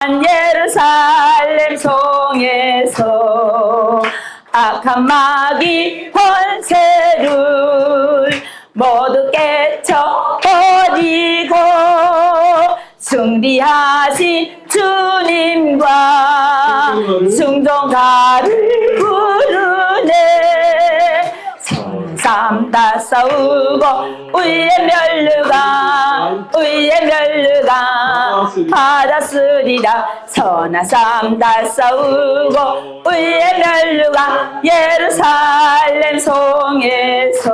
예루살렘 성에서 악한 마귀 권세를 모두 깨쳐버리고 승리하신 주님과 승종가를 부르네. 선삼 다 싸우고 위에 멸류관 받았으리라. 선한 삶 다 싸우고 위에 멸류관 예루살렘 성에서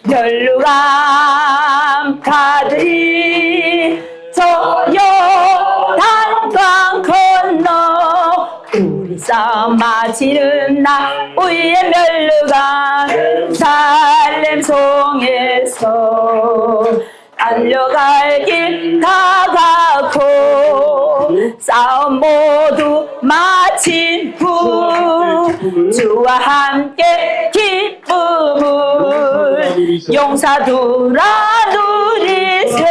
멸류관 가들이 저 요단강 건너 우리 싸움 마치는 날 위에 멸류관 예루살렘 성에서 달려갈 길 다 가고 싸움 모두 마친 후 주와 함께 기쁨을 용사두라 누리세.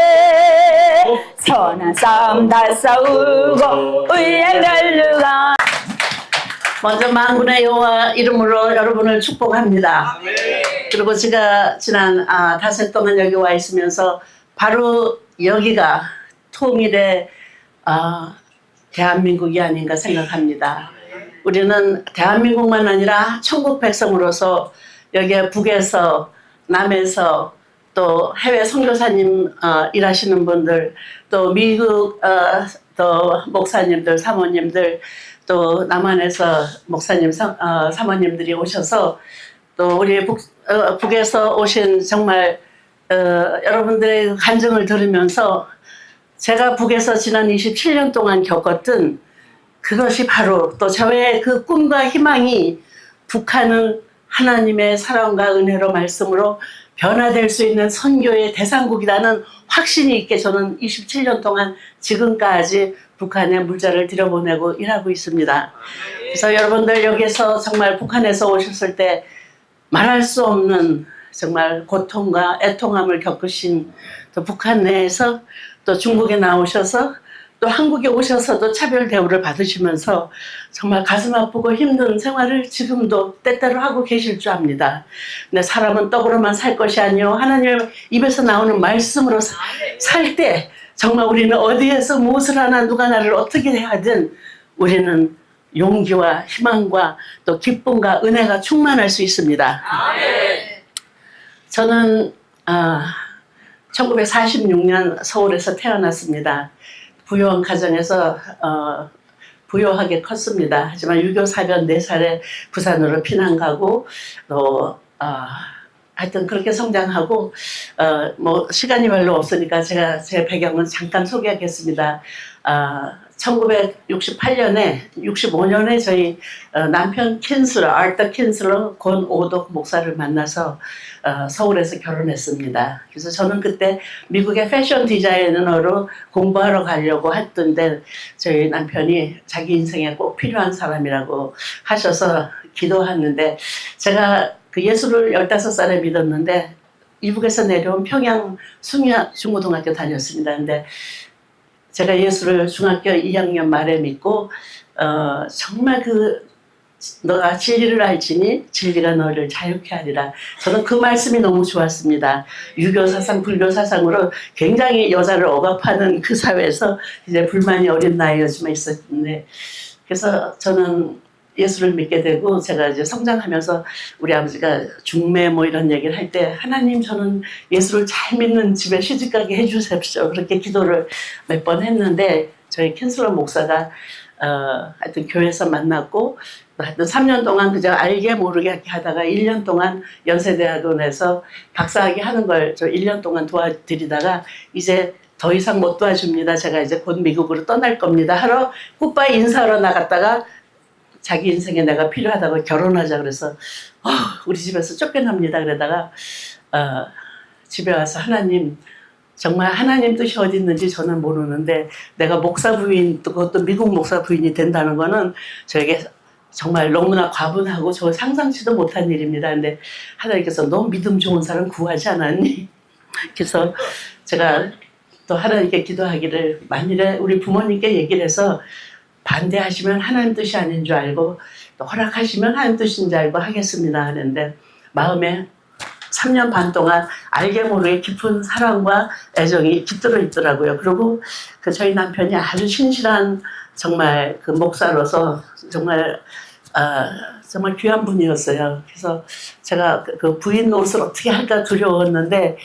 선한 싸움 다 싸우고 위에 멸류관. 먼저 만군의 여호와 이름으로 여러분을 축복합니다. 그리고 제가 지난 닷새 동안 여기 와 있으면서 바로 여기가 통일의 대한민국이 아닌가 생각합니다. 우리는 대한민국만 아니라 천국 백성으로서 여기에 북에서 남에서 또 해외 선교사님 일하시는 분들, 또 미국 또 목사님들, 사모님들, 또 남한에서 목사님, 사모님들이 오셔서 또 우리 북에서 오신 정말 여러분들의 간증을 들으면서 제가 북에서 지난 27년 동안 겪었던 그것이 바로 또 저의 그 꿈과 희망이 북한은 하나님의 사랑과 은혜로 말씀으로 변화될 수 있는 선교의 대상국이라는 확신이 있게 저는 27년 동안 지금까지 북한에 물자를 들여보내고 일하고 있습니다. 그래서 여러분들 여기에서 정말 북한에서 오셨을 때 말할 수 없는 정말 고통과 애통함을 겪으신 또 북한 내에서 또 중국에 나오셔서 또 한국에 오셔서도 차별 대우를 받으시면서 정말 가슴 아프고 힘든 생활을 지금도 때때로 하고 계실 줄 압니다. 근데 사람은 떡으로만 살 것이 아니요 하나님의 입에서 나오는 말씀으로 살 때 정말 우리는 어디에서 무엇을 하나 누가 나를 어떻게 하든 우리는 용기와 희망과 또 기쁨과 은혜가 충만할 수 있습니다. 저는 1946년 서울에서 태어났습니다. 부유한 가정에서 부유하게 컸습니다. 하지만 6.25 사변 4살에 부산으로 피난 가고 또 하여튼 그렇게 성장하고 뭐 시간이 별로 없으니까 제가 제 배경은 잠깐 소개하겠습니다. 1968년에 65년에 저희 남편 킨슬러 아르터 킨슬러 권오덕 목사를 만나서 서울에서 결혼했습니다. 그래서 저는 그때 미국의 패션 디자이너로 공부하러 가려고 했던데 저희 남편이 자기 인생에 꼭 필요한 사람이라고 하셔서 기도했는데 제가 그 예수를 15살에 믿었는데 이북에서 내려온 평양 숭야 중고등학교 다녔습니다. 근데 제가 예수를 중학교 2학년 말에 믿고 정말 너가 진리를 알지니 진리가 너를 자유케 하리라. 저는 그 말씀이 너무 좋았습니다. 유교 사상, 불교 사상으로 굉장히 여자를 억압하는 그 사회에서 이제 불만이 어린 나이였지만 있었는데 그래서 저는 예수를 믿게 되고 제가 이제 성장하면서 우리 아버지가 중매 뭐 이런 얘기를 할 때 하나님 저는 예수를 잘 믿는 집에 시집가게 해주십시오. 그렇게 기도를 몇 번 했는데 저희 캔슬러 목사가 하여튼 교회에서 만났고 하여튼 3년 동안 그저 알게 모르게 하다가 1년 동안 연세대학원에서 박사학위 하는 걸 저 1년 동안 도와드리다가 이제 더 이상 못 도와줍니다. 제가 이제 곧 미국으로 떠날 겁니다. 하러 굿바이 인사하러 나갔다가 자기 인생에 내가 필요하다고 결혼하자 그래서 우리 집에서 쫓겨납니다. 그러다가 집에 와서 하나님 정말 하나님 뜻이 어디 있는지 저는 모르는데 내가 목사 부인 또 그것도 미국 목사 부인이 된다는 거는 저에게 정말 너무나 과분하고 저 상상치도 못한 일입니다. 근데 하나님께서 너 믿음 좋은 사람 구하지 않았니? 그래서 제가 또 하나님께 기도하기를 만일에 우리 부모님께 얘기를 해서 반대하시면 하나님 뜻이 아닌 줄 알고 또 허락하시면 하나님 뜻인 줄 알고 하겠습니다 하는데 마음에 3년 반 동안 알게 모르게 깊은 사랑과 애정이 깃들어 있더라고요. 그리고 그 저희 남편이 아주 신실한 정말 그 목사로서 정말 정말 귀한 분이었어요. 그래서 제가 그 부인 노릇을 어떻게 할까 두려웠는데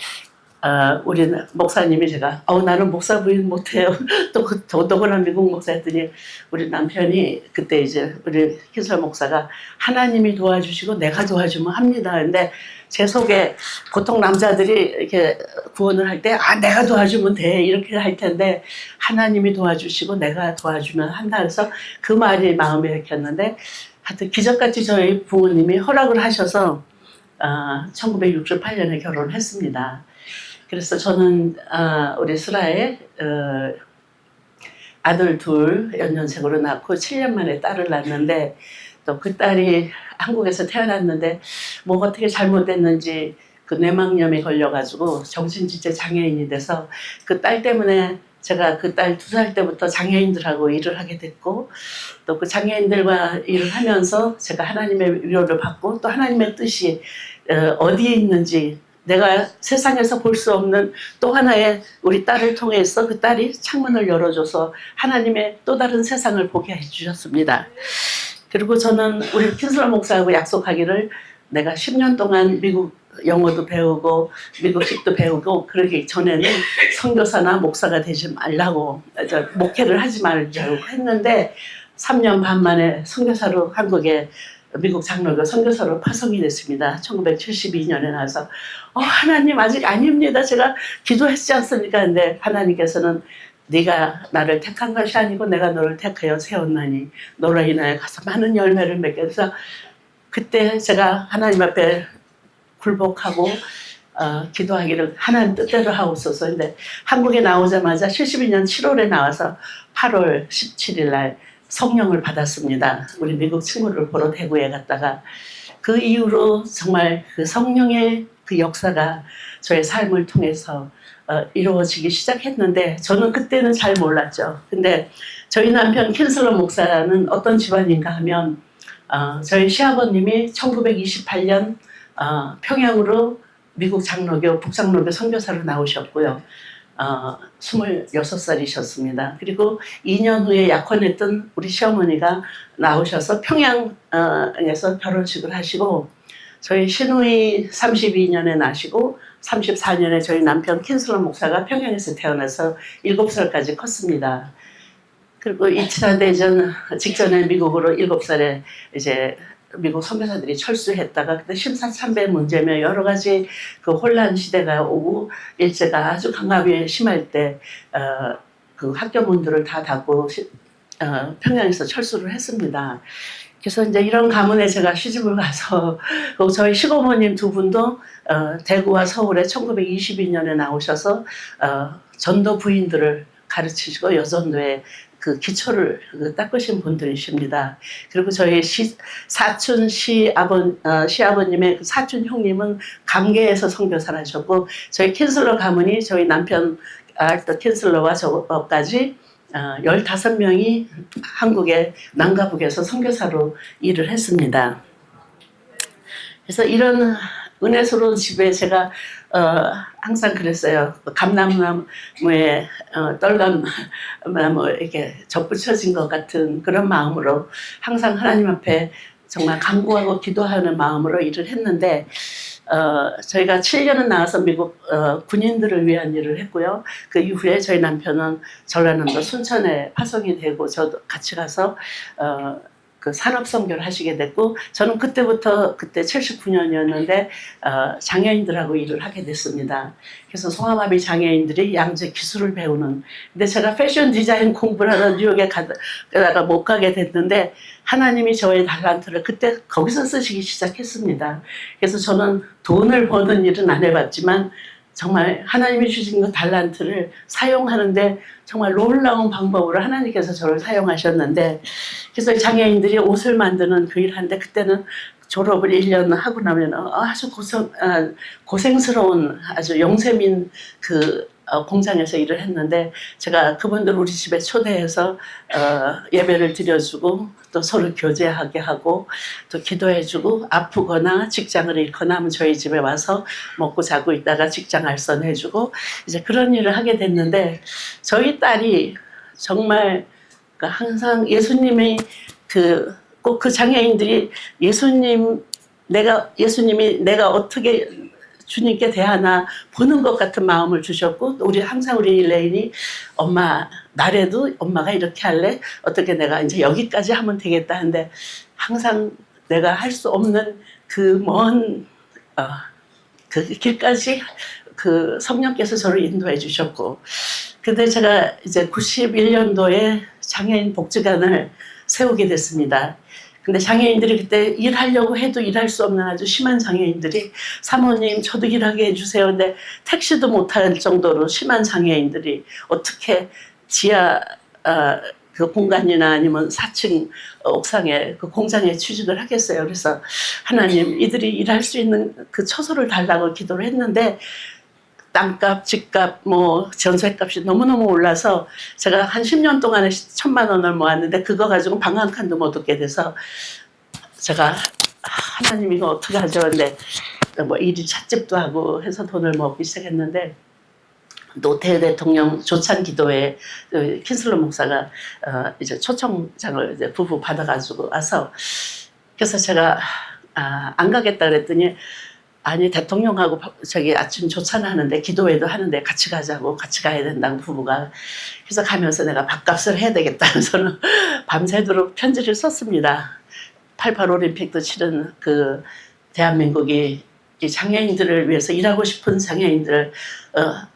우리 목사님이 제가 나는 목사 부인 못해요. 또 더더구나 미국 목사였더니 우리 남편이 그때 이제 우리 킨슬러 목사가 하나님이 도와주시고 내가 도와주면 합니다. 근데 제 속에 보통 남자들이 이렇게 구원을 할 때 내가 도와주면 돼 이렇게 할 텐데 하나님이 도와주시고 내가 도와주면 한다 그래서 그 말이 마음에 익혔는데 하여튼 기적같이 저희 부모님이 허락을 하셔서 1968년에 결혼을 했습니다. 그래서 저는 우리 슬아에 아들 둘 연년생으로 낳고 7년 만에 딸을 낳았는데 또 그 딸이 한국에서 태어났는데 뭐가 어떻게 잘못됐는지 그 뇌막염이 걸려가지고 정신지체 장애인이 돼서 그 딸 때문에 제가 그 딸 2살 때부터 장애인들하고 일을 하게 됐고 또 그 장애인들과 일을 하면서 제가 하나님의 위로를 받고 또 하나님의 뜻이 어디에 있는지 내가 세상에서 볼 수 없는 또 하나의 우리 딸을 통해서 그 딸이 창문을 열어줘서 하나님의 또 다른 세상을 보게 해주셨습니다. 그리고 저는 우리 킨슬러 목사하고 약속하기를 내가 10년 동안 미국 영어도 배우고 미국식도 배우고 그러기 전에는 선교사나 목사가 되지 말라고 목회를 하지 말자고 했는데 3년 반 만에 선교사로 한국에 미국 장로교 선교사로 파송이 됐습니다. 1972년에 나와서 하나님 아직 아닙니다. 제가 기도했지 않습니까? 근데 하나님께서는 네가 나를 택한 것이 아니고 내가 너를 택하여 세웠나니 너로 인하여 가서 많은 열매를 맺게 해서 그때 제가 하나님 앞에 굴복하고 기도하기를 하나님 뜻대로 하옵소서. 근데 한국에 나오자마자 72년 7월에 나와서 8월 17일 날 성령을 받았습니다. 우리 미국 친구를 보러 대구에 갔다가 그 이후로 정말 그 성령의 그 역사가 저의 삶을 통해서 이루어지기 시작했는데 저는 그때는 잘 몰랐죠. 근데 저희 남편 킨슬러 목사는 어떤 집안인가 하면 저희 시아버님이 1928년 평양으로 미국 장로교, 북장로교 선교사로 나오셨고요. 26살이셨습니다. 그리고 2년 후에 약혼했던 우리 시어머니가 나오셔서 평양에서 결혼식을 하시고 저희 시누이 32년에 나시고 34년에 저희 남편 킨슬러 목사가 평양에서 태어나서 7살까지 컸습니다. 그리고 2차 대전 직전에 미국으로 7살에 이제 미국 선교사들이 철수했다가 그때 심사참배 문제며 여러 가지 그 혼란 시대가 오고 일제가 아주 강압이 심할 때 그 학교 문들을 다 닫고 평양에서 철수를 했습니다. 그래서 이제 이런 가문에 제가 시집을 가서 저희 시고모님 두 분도 대구와 서울에 1922년에 나오셔서 전도 부인들을 가르치시고 여전도에 그 기초를 닦으신 분들이십니다. 그리고 저희 사촌 시아버님의 그 사촌 형님은 강계에서 선교사를 하셨고 저희 킨슬러 가문이 저희 남편 알더 킨슬러와 저까지 15명이 한국의 남가북에서 선교사로 일을 했습니다. 그래서 이런 은혜스러운 집에 제가 항상 그랬어요. 감람나무에 떨감나무 이렇게 접붙여진 것 같은 그런 마음으로 항상 하나님 앞에 정말 간구하고 기도하는 마음으로 일을 했는데 저희가 7년은 나와서 미국 군인들을 위한 일을 했고요. 그 이후에 저희 남편은 전라남도 순천에 파송이 되고 저도 같이 가서 그 산업 선교를 하시게 됐고 저는 그때부터 그때 79년이었는데 장애인들하고 일을 하게 됐습니다. 그래서 송아마비 장애인들이 양재 기술을 배우는 근데 제가 패션 디자인 공부를 하러 뉴욕에 가다가 못 가게 됐는데 하나님이 저의 달란트를 그때 거기서 쓰시기 시작했습니다. 그래서 저는 돈을 버는 일은 안 해봤지만 정말 하나님이 주신 그 달란트를 사용하는데 정말 놀라운 방법으로 하나님께서 저를 사용하셨는데 그래서 장애인들이 옷을 만드는 그 일을 하는데 그때는 졸업을 1년 하고 나면 아주 고생스러운 아주 영세민 그 공장에서 일을 했는데 제가 그분들 우리 집에 초대해서 예배를 드려주고 또 서로 교제하게 하고 또 기도해주고 아프거나 직장을 잃거나 하면 저희 집에 와서 먹고 자고 있다가 직장 알선해주고 이제 그런 일을 하게 됐는데 저희 딸이 정말 항상 예수님이 꼭 그 장애인들이 예수님이 내가 어떻게 주님께 대하나 보는 것 같은 마음을 주셨고 항상 우리 레인이 엄마 나래도 엄마가 이렇게 할래? 어떻게 내가 이제 여기까지 하면 되겠다 하는데 항상 내가 할 수 없는 그 먼 그 길까지 그 성령께서 저를 인도해 주셨고 근데 제가 이제 91년도에 장애인 복지관을 세우게 됐습니다. 근데 장애인들이 그때 일하려고 해도 일할 수 없는 아주 심한 장애인들이 사모님 저도 일하게 해주세요. 근데 택시도 못할 정도로 심한 장애인들이 어떻게 지하 그 공간이나 아니면 4층 옥상에 그 공장에 취직을 하겠어요. 그래서 하나님 이들이 일할 수 있는 그 처소를 달라고 기도를 했는데 땅값, 집값, 뭐 전세값이 너무너무 올라서 제가 한 10년 동안에 1,000만 원을 모았는데 그거 가지고 방 한 칸도 못 얻게 돼서 제가 하나님 이거 어떻게 하죠? 근데 뭐 일이 찻집도 하고 해서 돈을 모으기 시작했는데 노태우 대통령 조찬 기도회 킨슬러 목사가 이제 초청장을 이제 부부 받아가지고 와서 그래서 제가 안 가겠다 그랬더니 아니 대통령하고 저기 아침 조찬하는데 기도회도 하는데 같이 가자고 같이 가야 된다고 부부가 그래서 가면서 내가 밥값을 해야 되겠다 해서는 밤새도록 편지를 썼습니다. 88 올림픽도 치른 그 대한민국이 이 장애인들을 위해서 일하고 싶은 장애인들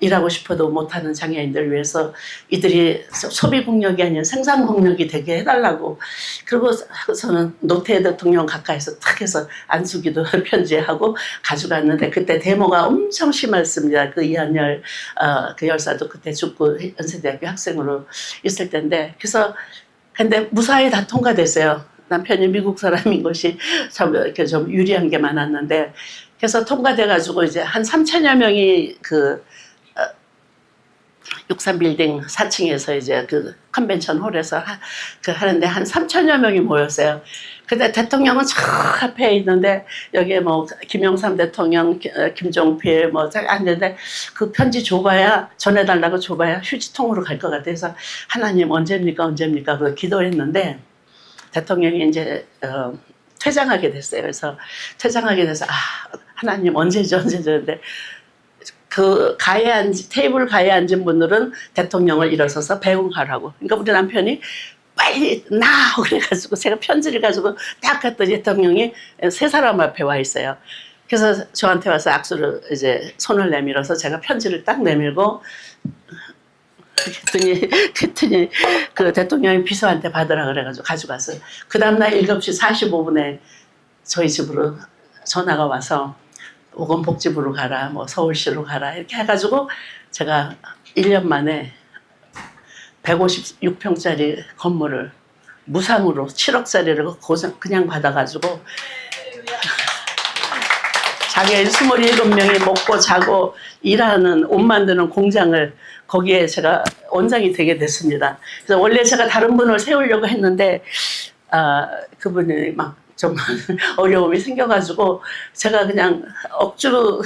일하고 싶어도 못하는 장애인들을 위해서 이들이 소비 국력이 아닌 생산 국력이 되게 해달라고 그러고서는 노태우 대통령 가까이서 탁 해서 안수기도 편지하고 가져갔는데 그때 데모가 엄청 심했습니다. 그 이한열 그 열사도 그때 죽고 연세대학교 학생으로 있을 때인데 그래서 근데 무사히 다 통과됐어요. 남편이 미국 사람인 것이 이렇게 좀 유리한 게 많았는데 그래서 통과돼가지고 이제 한 3천여 명이 그 63빌딩 4층에서 이제 그 컨벤션 홀에서 하는데 한 3천여 명이 모였어요. 근데 대통령은 저 앞에 있는데 여기에 뭐 김영삼 대통령, 김종필 뭐 앉는데 그 편지 줘봐야 전해달라고 줘봐야 휴지통으로 갈 것 같아서 하나님 언제입니까 그 기도했는데 대통령이 이제 퇴장하게 됐어요. 그래서 퇴장하게 돼서 하나님 언제죠 근데 그 테이블 가에 앉은 분들은 대통령을 일어서서 배웅하라고. 그러니까 우리 남편이 빨리 나 그래가지고 제가 편지를 가지고 딱 갔더니 대통령이 세 사람 앞에 와 있어요. 그래서 저한테 와서 악수를 이제 손을 내밀어서 제가 편지를 딱 내밀고 그랬더니 그 대통령이 비서한테 받으라 그래가지고 가져갔어요. 그 다음날 7시 45분에 저희 집으로 전화가 와서 보건복지부로 가라, 뭐 서울시로 가라 이렇게 해가지고 제가 1년 만에 156평짜리 건물을 무상으로 7억짜리를 그냥 받아가지고 장애인 27명이 먹고 자고 일하는 옷 만드는 공장을 거기에 제가 원장이 되게 됐습니다. 그래서 원래 제가 다른 분을 세우려고 했는데 그분이 막 좀 어려움이 생겨가지고 제가 그냥 억지로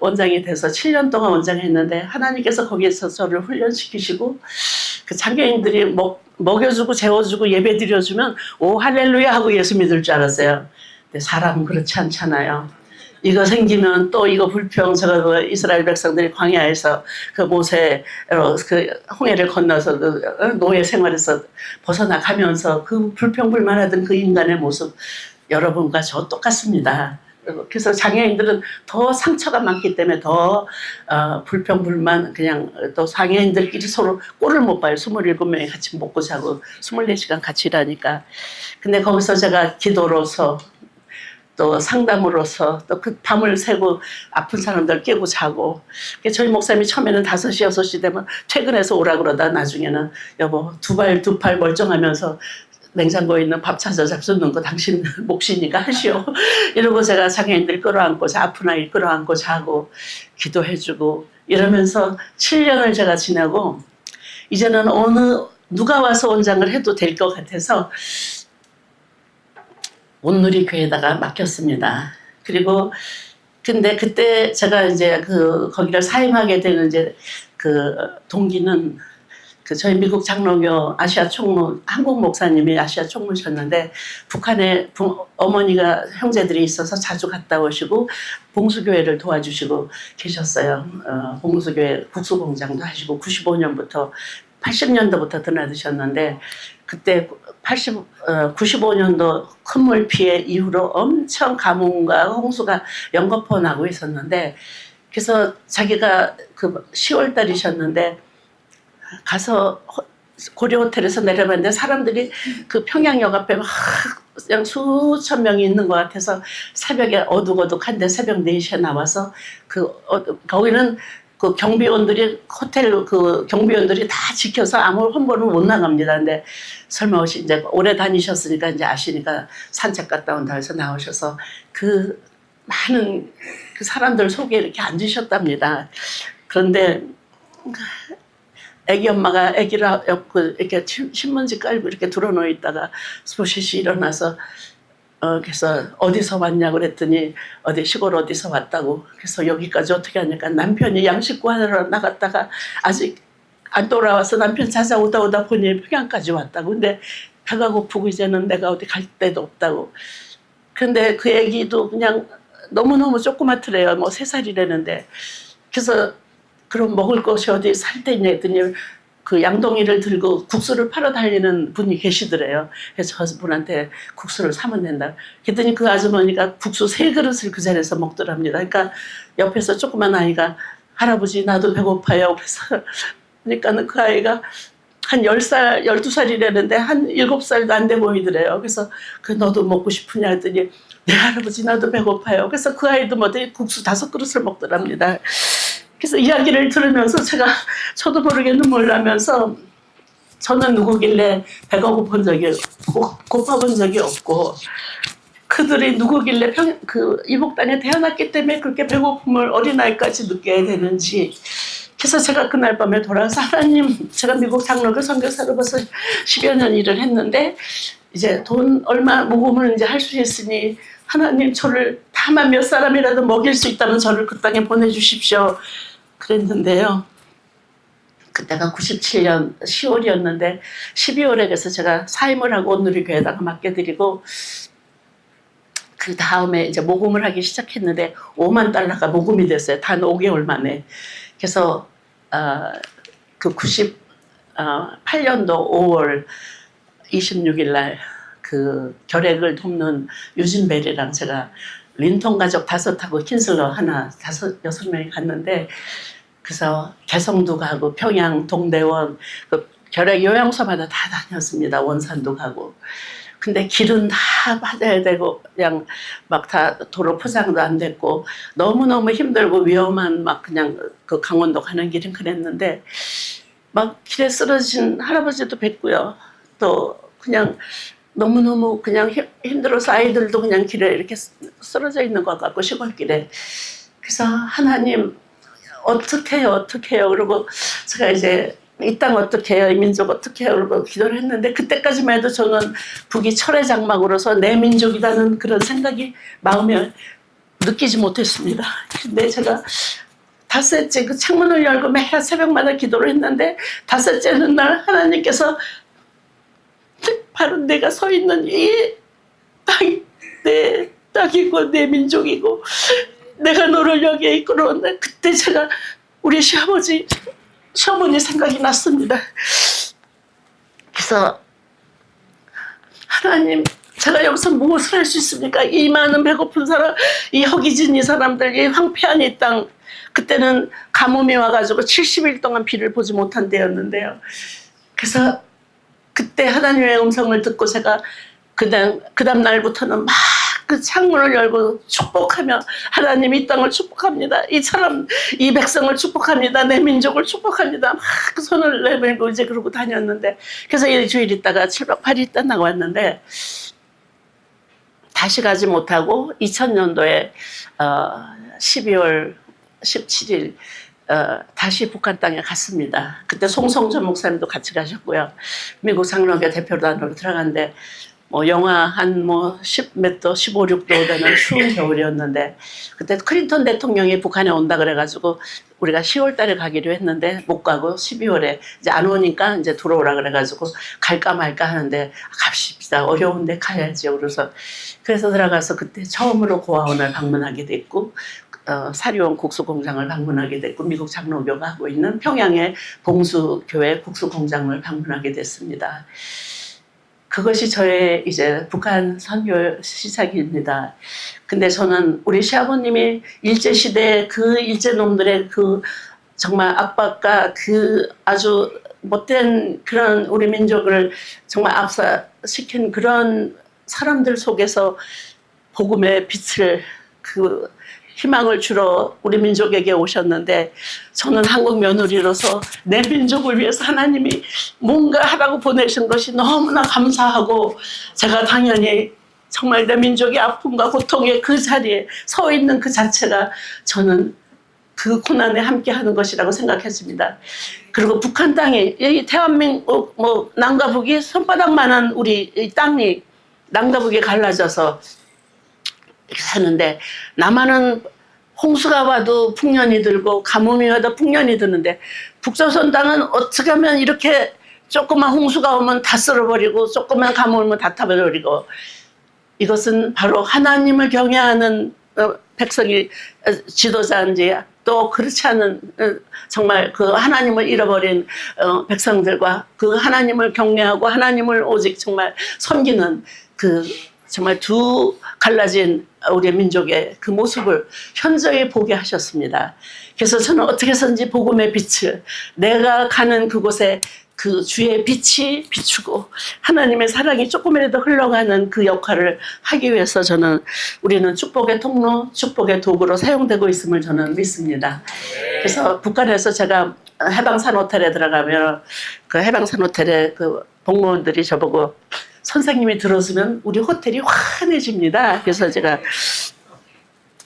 원장이 돼서 7년 동안 원장했는데 하나님께서 거기에서 저를 훈련시키시고 그 장애인들이 먹여주고 재워주고 예배 드려주면 오 할렐루야 하고 예수 믿을 줄 알았어요. 근데 사람은 그렇지 않잖아요. 이거 생기면 또 이거 불평 제가 그 이스라엘 백성들이 광야에서 그 모세 그 홍해를 건너서 그 노예 생활에서 벗어나가면서 그 불평불만하던 그 인간의 모습 여러분과 저 똑같습니다. 그래서 장애인들은 더 상처가 많기 때문에 더 불평불만 그냥 또 장애인들끼리 서로 꼴을 못 봐요. 27명이 같이 먹고 자고 24시간 같이 일하니까. 근데 거기서 제가 기도로서 또 상담으로서 또 그 밤을 새고 아픈 사람들 깨고 자고 저희 목사님이 처음에는 5시 6시 되면 퇴근해서 오라 그러다 나중에는 여보 두 팔 멀쩡하면서 냉장고에 있는 밥 찾아 잡수는 거 당신 몫이니까 하시오 이러고 제가 장애인들 끌어안고 아픈 아이 끌어안고 자고 기도해주고 이러면서 7년을 제가 지내고 이제는 어느 누가 와서 원장을 해도 될 것 같아서 온누리교회에다가 맡겼습니다. 그리고 근데 그때 제가 이제 거기를 사임하게 되는 이제 그 동기는 저희 미국 장로교 아시아 총무 한국 목사님이 아시아 총무셨는데 북한에 어머니가 형제들이 있어서 자주 갔다 오시고 봉수교회를 도와주시고 계셨어요. 봉수교회 국수공장도 하시고 95년부터 80년도부터 드나드셨는데 그때 95년도 큰 물 피해 이후로 엄청 가뭄과 홍수가 연거푸 나고 있었는데 그래서 자기가 10월 달이셨는데 가서 고려 호텔에서 내려봤는데 사람들이 그 평양역 앞에 막 그냥 수천 명이 있는 것 같아서 새벽에 어둑어둑한데 새벽 4시에 나와서 거기는 그 경비원들이 호텔 경비원들이 다 지켜서 아무 홍보는 못 나갑니다. 근데 설마 혹시 이제 오래 다니셨으니까 이제 아시니까 산책 갔다 온다 해서 나오셔서 그 많은 그 사람들 속에 이렇게 앉으셨답니다. 그런데 애기 엄마가 애기를 이렇게 신문지 깔고 이렇게 들어놓여 있다가 소시시 일어나서 그래서 어디서 왔냐고 그랬더니 어디 시골 어디서 왔다고. 그래서 여기까지 어떻게 하니까 남편이 양식 구하러 나갔다가 아직 안 돌아와서 남편 찾아오다 보니 평양까지 왔다고. 근데 배가 고프고 이제는 내가 어디 갈 데도 없다고. 근데 그 애기도 그냥 너무너무 조그맣더래요. 뭐 3살이라는데. 그래서 그럼 먹을 것이 어디 살 데 있냐 했더니 그 양동이를 들고 국수를 팔아 다니는 분이 계시더래요. 그래서 저 분한테 국수를 사면 된다. 그랬더니 그 아주머니가 국수 3그릇을 그 자리에서 먹더랍니다. 그러니까 옆에서 조그만 아이가 할아버지 나도 배고파요. 그래서 그러니까는 그 아이가 한 10살, 12살이라는데 한 7살도 안 돼 보이더래요. 그래서 너도 먹고 싶으냐 했더니 네 할아버지 나도 배고파요. 그래서 그 아이도 국수 5그릇을 먹더랍니다. 그래서 이야기를 들으면서 저도 모르게 눈물 나면서 저는 누구길래 배가 고픈 적이 고파본 적이 없고 그들이 누구길래 이복 땅에 태어났기 때문에 그렇게 배고픔을 어린아이까지 느껴야 되는지. 그래서 제가 그날 밤에 돌아와서 하나님, 제가 미국 장로교 선교사로 벌써 10여 년 일을 했는데 이제 돈 얼마 모금을 이제 할 수 있으니 하나님 저를 다만 몇 사람이라도 먹일 수 있다면 저를 그 땅에 보내주십시오. 그랬는데요. 그때가 97년 10월이었는데 12월에 그래서 제가 사임을 하고 온누리교회에다가 맡겨드리고 그 다음에 이제 모금을 하기 시작했는데 $50,000가 모금이 됐어요. 단 5개월 만에. 그래서 그 98년도 5월 26일 날 그 결핵을 돕는 유진벨이랑 제가 린턴 가족 5하고 킨슬러 하나 6명이 갔는데 그래서 개성도 가고 평양, 동대원 그 결핵 요양소마다 다 다녔습니다. 원산도 가고. 근데 길은 다 받아야 되고 그냥 막 다 도로 포장도 안 됐고 너무너무 힘들고 위험한 그냥 그 강원도 가는 길은 그랬는데 막 길에 쓰러진 할아버지도 뵀고요. 또 그냥 너무너무 그냥 힘들어서 아이들도 그냥 길에 이렇게 쓰러져 있는 것 같고 시골길에. 그래서 하나님 어떻게 해요? 그러고 제가 이제 이 땅 어떻게 해요? 이 민족 어떻게 해요? 그러고 기도를 했는데 그때까지만 해도 저는 북이 철의 장막으로서 내 민족이라는 그런 생각이 마음에 느끼지 못했습니다. 근데 제가 5째 그 창문을 열고 매일 새벽마다 기도를 했는데 5째는 날 하나님께서 바로 내가 서 있는 이 땅이 내 땅이고 내 민족이고 내가 너를 여기에 이끌어온다. 그때 제가 우리 시어머니 생각이 났습니다. 그래서 하나님 제가 여기서 무엇을 할 수 있습니까? 이 많은 배고픈 사람, 이 허기진 이 사람들, 이 황폐한 이 땅. 그때는 가뭄이 와가지고 70일 동안 비를 보지 못한 때였는데요. 그래서 그때 하나님의 음성을 듣고 제가 그 다음 날부터는 막 그 창문을 열고 축복하며 하나님 이 땅을 축복합니다. 이 백성을 축복합니다. 내 민족을 축복합니다. 막 그 손을 내밀고 이제 그러고 다녔는데 그래서 일주일 있다가 7박 8일 있다 나왔는데 다시 가지 못하고 2000년도에 12월 17일 다시 북한 땅에 갔습니다. 그때 송성전 목사님도 같이 가셨고요. 미국 장로교 대표단으로 들어갔는데 뭐 영하 한 뭐 10몇 도, 15, 6도 되는 추운 겨울이었는데 그때 클린턴 대통령이 북한에 온다 그래가지고 우리가 10월 달에 가기로 했는데 못 가고 12월에 이제 안 오니까 이제 들어오라 그래가지고 갈까 말까 하는데 갑시다. 어려운데 가야죠. 그래서 들어가서 그때 처음으로 고아원을 방문하게 됐고 사리온 국수공장을 방문하게 됐고 미국 장로교가 하고 있는 평양의 봉수교회 국수공장을 방문하게 됐습니다. 그것이 저의 이제 북한 선교 시작입니다. 근데 저는 우리 시아버님이 일제시대 그 일제놈들의 그 정말 압박과 그 아주 못된 그런 우리 민족을 정말 압사시킨 그런 사람들 속에서 복음의 빛을 그 희망을 주러 우리 민족에게 오셨는데 저는 한국 며느리로서 내 민족을 위해서 하나님이 뭔가 하라고 보내신 것이 너무나 감사하고 제가 당연히 정말 내 민족의 아픔과 고통의 그 자리에 서 있는 그 자체가 저는 그 고난에 함께 하는 것이라고 생각했습니다. 그리고 북한 땅이 이 대한민국 뭐 남과 북이 손바닥만한 우리 이 땅이 남과 북이 갈라져서 사는데 남한은 홍수가 와도 풍년이 들고 가뭄이 와도 풍년이 드는데 북조선 땅은 어떻게 하면 이렇게 조그만 홍수가 오면 다 쓸어버리고 조그만 가뭄 오면 다 타버리고 이것은 바로 하나님을 경외하는 백성이 지도자인지 또 그렇지 않은 정말 그 하나님을 잃어버린 백성들과 그 하나님을 경외하고 하나님을 오직 정말 섬기는 그 정말 두 갈라진 우리 민족의 그 모습을 현저히 보게 하셨습니다. 그래서 저는 어떻게 해서든지 복음의 빛을 내가 가는 그곳에 그 주의 빛이 비추고 하나님의 사랑이 조금이라도 흘러가는 그 역할을 하기 위해서 저는 우리는 축복의 통로, 축복의 도구로 사용되고 있음을 저는 믿습니다. 그래서 북한에서 제가 해방산 호텔에 들어가면 그 해방산 호텔에 그 복무원들이 저보고 선생님이 들어서면 우리 호텔이 환해집니다. 그래서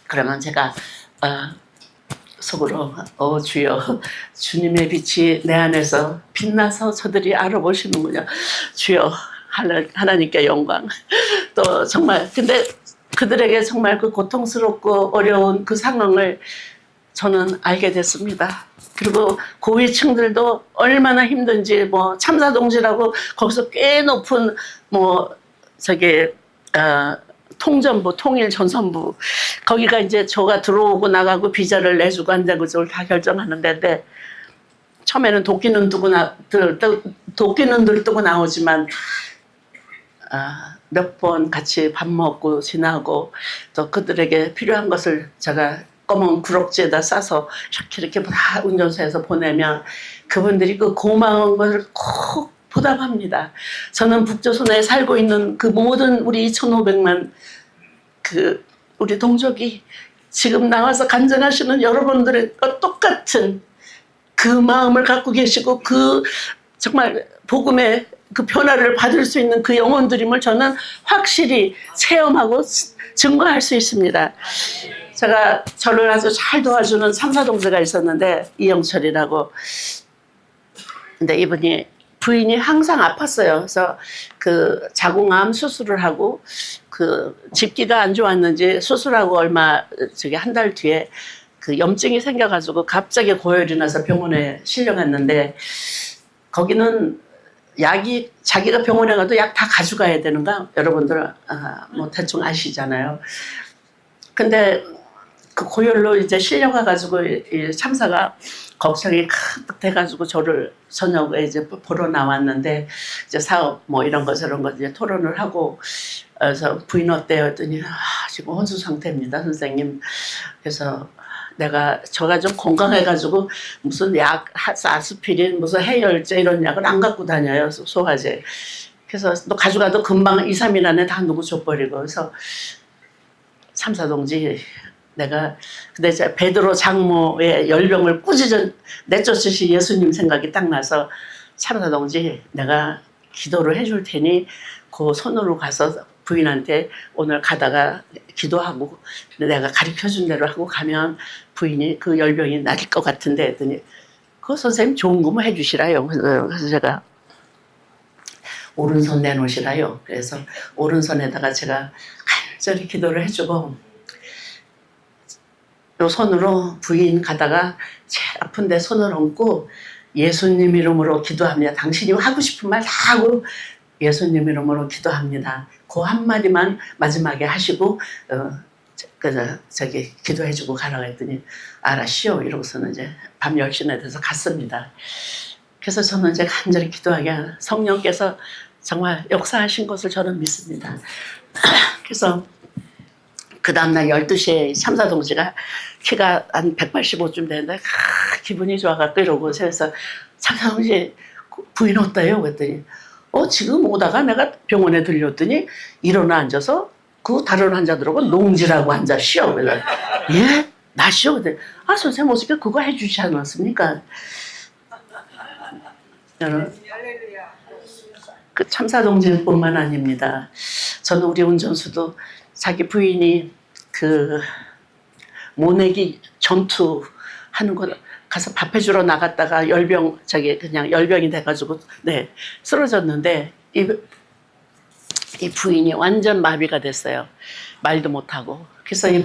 그러면 제가 속으로 주여 주님의 빛이 내 안에서 빛나서 저들이 알아보시는군요. 주여 하나님께 영광. 또 정말 근데 그들에게 정말 그 고통스럽고 어려운 그 상황을 저는 알게 됐습니다. 그리고 고위층들도 얼마나 힘든지 뭐 참사동지라고 거기서 꽤 높은 뭐 통전부, 통일전선부 거기가 이제 저가 들어오고 나가고 비자를 내주고 안 내고 저걸 다 결정하는 데인데 처음에는 도끼는 들뜨고 나오지만 몇 번 같이 밥 먹고 지나고 또 그들에게 필요한 것을 제가 검은 구럭지에다 싸서 이렇게 다 운전소에서 보내면 그분들이 그 고마운 것을 꼭 보답합니다. 저는 북조선에 살고 있는 그 모든 우리 2,500만 그 우리 동족이 지금 나와서 간증하시는 여러분들과 똑같은 그 마음을 갖고 계시고 그 정말 복음의 그 변화를 받을 수 있는 그 영혼들임을 저는 확실히 체험하고 증거할 수 있습니다. 제가 저를 아주 잘 도와주는 삼사동생가 있었는데 이영철이라고. 근데 이분이 부인이 항상 아팠어요. 그래서 그 자궁암 수술을 하고 그 집기가 안 좋았는지 수술하고 한 달 뒤에 그 염증이 생겨가지고 갑자기 고열이 나서 병원에 실려갔는데 거기는 약이 자기가 병원에 가도 약 다 가져가야 되는가 여러분들 뭐 대충 아시잖아요. 근데 그 고열로 이제 실려가가지고 이 참사가 걱정이 가득 돼가지고 저를 저녁에 이제 보러 나왔는데 이제 사업 뭐 이런 거 저런 거 이제 토론을 하고 그래서 부인 어때요? 했더니 지금 혼수 상태입니다, 선생님. 그래서 저가 좀 건강해가지고 무슨 약 아스피린 무슨 해열제 이런 약을 안 갖고 다녀요, 소화제. 그래서 너 가져가도 금방 2, 3일 안에 다 누구 줘버리고. 그래서 삼사동지 근데 이제 베드로 장모의 열병을 꾸짖은 내쫓으신 예수님 생각이 딱 나서 참사동지 내가 기도를 해줄 테니 그 손으로 가서 부인한테 오늘 가다가 기도하고 내가 가르쳐준 대로 하고 가면 부인이 그 열병이 나을 것 같은데 했더니 그 선생님 좋은 거만 해주시라요. 그래서 제가 오른손 내놓으시라요. 그래서 오른손에다가 제가 간절히 기도를 해주고 요 손으로 부인 가다가 제일 아픈데 손을 얹고 예수님 이름으로 기도합니다. 당신이 하고 싶은 말 다 하고 예수님 이름으로 기도합니다. 그 한마디만 마지막에 하시고 저기 기도해주고 가라고 했더니 알았시오 이러고서는 이제 밤 10시나 돼서 갔습니다. 그래서 저는 이제 간절히 기도하게 성령께서 정말 역사하신 것을 저는 믿습니다. 그래서 그 다음날 12시에 참사동지가 키가 한 185쯤 되는데 기분이 좋아갖고 이러고 그래서 참사동지 부인 어때요? 그랬더니 지금 오다가 내가 병원에 들렸더니 일어나 앉아서 그 다른 환자들하고 농지라고 앉았시오. 그래서 예? 나시오? 그랬더니 선생님 어떻게 그거 해주지 않았습니까? 그 참사동지뿐만 아닙니다. 저는 우리 운전수도 자기 부인이 그 모내기 전투 하는 거 가서 밥 해주러 나갔다가 그냥 열병이 돼가지고 쓰러졌는데 이 부인이 완전 마비가 됐어요. 말도 못하고. 그래서 이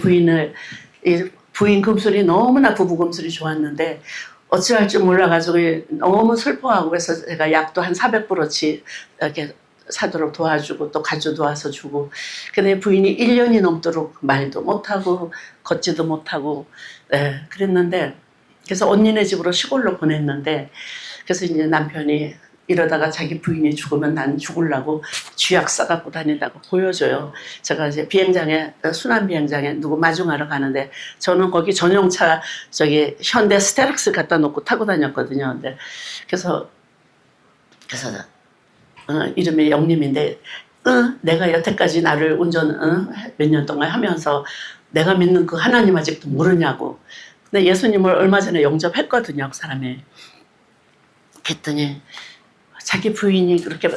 부인 금술이 너무나 부부 금술이 좋았는데 어찌할 줄 몰라가지고 너무 슬퍼하고 그래서 제가 약도 한 400불어치 이렇게 사도록 도와주고 또 가져 도와서 주고 근데 부인이 1년이 넘도록 말도 못하고 걷지도 못하고 그랬는데 그래서 언니네 집으로 시골로 보냈는데 그래서 이제 남편이 이러다가 자기 부인이 죽으면 난 죽으려고 쥐약 싸갖고 다닌다고 보여줘요. 제가 이제 순환 비행장에 누구 마중하러 가는데 저는 거기 전용차 현대 스테락스 갖다 놓고 타고 다녔거든요. 근데 그래서 이름이 영림인데 내가 여태까지 나를 운전 몇 년 동안 하면서 내가 믿는 그 하나님 아직도 모르냐고. 근데 예수님을 얼마 전에 영접했거든요. 그 사람이. 그랬더니 자기 부인이 그렇게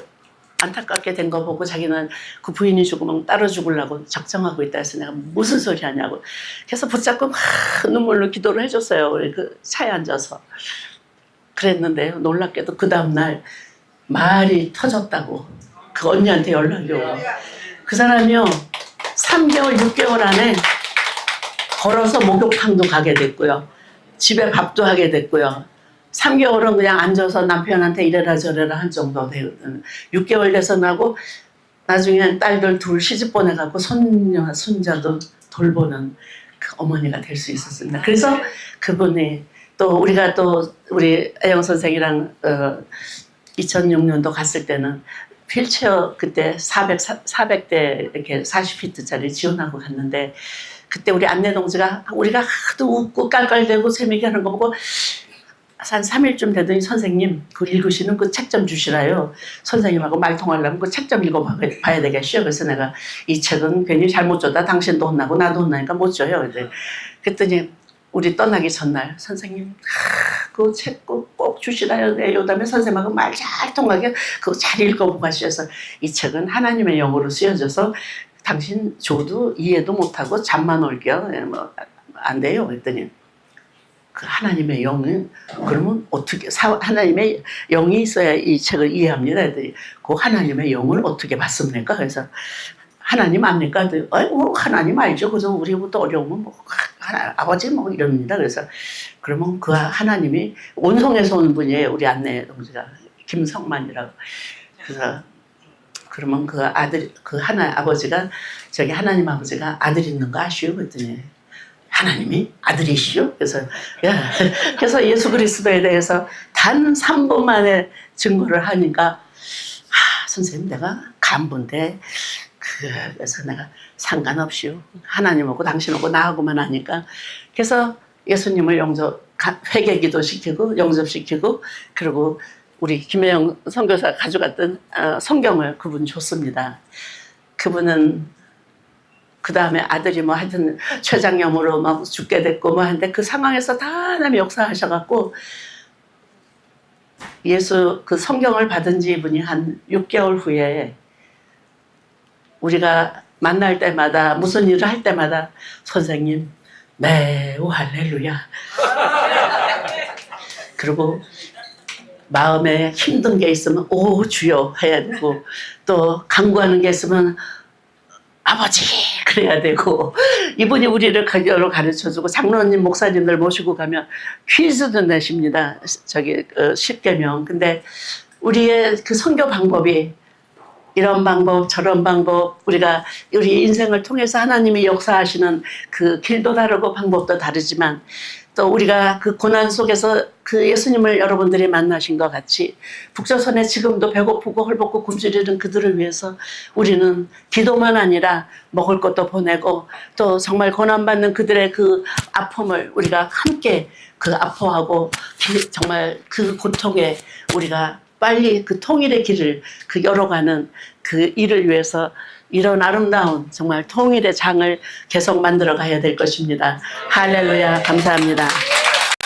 안타깝게 된 거 보고 자기는 그 부인이 죽으면 따로 죽으려고 작정하고 있다 해서 내가 무슨 소리 하냐고. 그래서 붙잡고 막 눈물로 기도를 해줬어요. 그 차에 앉아서. 그랬는데 놀랍게도 그 다음날 말이 터졌다고 그 언니한테 연락이 오고 그 사람이요 3개월 6개월 안에 걸어서 목욕탕도 가게 됐고요 집에 밥도 하게 됐고요 3개월은 그냥 앉아서 남편한테 이래라 저래라 한 정도 되거든 6개월 돼서 나고 나중에 딸들 둘 시집 보내갖고 손자도 돌보는 그 어머니가 될 수 있었습니다. 그래서 그분이 또 우리가 또 우리 애영 선생이랑 2006년도 갔을 때는 휠체어 그때 400대 이렇게 40피트짜리 지원하고 갔는데 그때 우리 안내동지가 우리가 하도 웃고 깔깔대고 재미있게 하는 거 보고 한 3일쯤 되더니 선생님 그 읽으시는 그 책 좀 주시라요. 선생님하고 말 통하려면 그 책 좀 읽어봐야 되겠어요. 그래서 내가 이 책은 괜히 잘못 줬다 당신도 혼나고 나도 혼나니까 못 줘요. 그랬더니 우리 떠나기 전날 선생님 그 책 꼭 주시라요. 요다음에 선생님하고 말 잘 통하게 그거 잘 읽어보고 가셔서 이 책은 하나님의 영어로 쓰여져서 당신 줘도 이해도 못하고 잠만 올게요. 뭐 안 돼요. 그랬더니 그 하나님의 영은 그러면 어떻게 하나님의 영이 있어야 이 책을 이해합니다. 그랬더니 그 하나님의 영을 어떻게 받습니까? 그래서 하나님 압니까? 하나님 알죠. 그래서 우리부터 어려우면 아버지 이럽니다. 그래서 그러면 그 하나님이 온송에서 온 분이에요. 우리 안내 동지가 김성만이라고. 그래서 그러면 그 아들 아버지가 하나님 아버지가 아들 있는 거 아시오? 그랬더니 하나님이 아들이시오? 그래서 예수 그리스도에 대해서 단 3분 만에 증거를 하니까 선생님 내가 간부인데 그래서 내가 상관없이요. 하나님하고 당신하고 나하고만 하니까. 그래서 예수님을 회개기도 시키고 영접시키고 그리고 우리 김혜영 선교사가 가져갔던 성경을 그분 줬습니다. 그분은 그 다음에 아들이 뭐 하여튼 췌장염으로 막 죽게 됐고 뭐 하는데 그 상황에서 다 하나님 역사하셔갖고 예수 그 성경을 받은 지 이분이 한 6개월 후에 우리가 만날 때마다 무슨 일을 할 때마다 선생님 매우 할렐루야. 그리고 마음에 힘든 게 있으면 오 주여 해야 되고 또 간구하는 게 있으면 아버지 그래야 되고 이분이 우리를 여러 가르쳐주고 장로님 목사님들 모시고 가면 퀴즈도 내십니다. 저기 10계명. 근데 우리의 그 선교 방법이 이런 방법 저런 방법 우리가 우리 인생을 통해서 하나님이 역사하시는 그 길도 다르고 방법도 다르지만 또 우리가 그 고난 속에서 그 예수님을 여러분들이 만나신 것 같이 북조선에 지금도 배고프고 헐벗고 굶주리는 그들을 위해서 우리는 기도만 아니라 먹을 것도 보내고 또 정말 고난받는 그들의 그 아픔을 우리가 함께 그 아파하고 정말 그 고통에 우리가 빨리 그 통일의 길을 그 열어가는 그 일을 위해서 이런 아름다운 정말 통일의 장을 계속 만들어 가야 될 것입니다. 할렐루야 감사합니다.